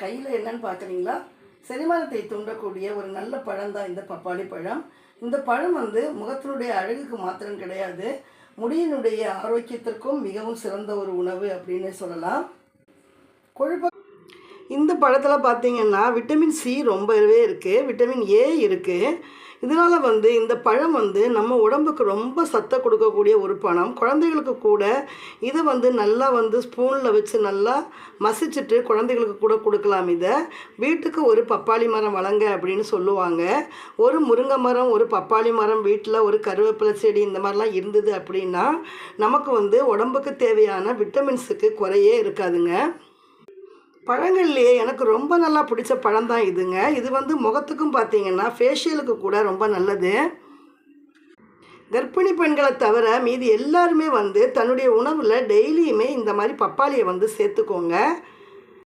கையில் என்னன்னு பார்க்குறீங்களா? செரிமானத்தை தூண்டக்கூடிய ஒரு நல்ல பழம் தான் இந்த பப்பாளி பழம். இந்த பழம் முகத்தினுடைய அழகுக்கு மாத்திரம் கிடையாது, முடியினுடைய ஆரோக்கியத்திற்கும் மிகவும் சிறந்த ஒரு உணவு அப்படின்னு சொல்லலாம். கொழுப்பு இந்த பழத்தில் பார்த்திங்கன்னா விட்டமின் சி ரொம்பவே இருக்குது, விட்டமின் ஏ இருக்குது. இதனால் இந்த பழம் நம்ம உடம்புக்கு ரொம்ப சத்தை கொடுக்கக்கூடிய ஒரு பழம். குழந்தைகளுக்கு கூட இதை நல்லா ஸ்பூனில் வச்சு நல்லா மசிச்சுட்டு குழந்தைகளுக்கு கூட கொடுக்கலாம். இதை வீட்டுக்கு ஒரு பப்பாளி மரம் வளங்க அப்படின்னு சொல்லுவாங்க. ஒரு முருங்கை மரம், ஒரு பப்பாளி மரம், வீட்டில் ஒரு கருவேப்பிலை செடி இந்த மாதிரிலாம் இருந்தது அப்படின்னா நமக்கு உடம்புக்கு தேவையான விட்டமின்ஸுக்கு குறையே இருக்காதுங்க. பழங்கள்லேயே எனக்கு ரொம்ப நல்லா பிடிச்ச பழம் தான் இதுங்க. இது முகத்துக்கும் பார்த்திங்கன்னா ஃபேஷியலுக்கு கூட ரொம்ப நல்லது. கர்ப்பிணி பெண்களை தவிர மீதி எல்லாருமே தன்னுடைய உணவில் டெய்லியுமே இந்த மாதிரி பப்பாளியை சேர்த்துக்கோங்க.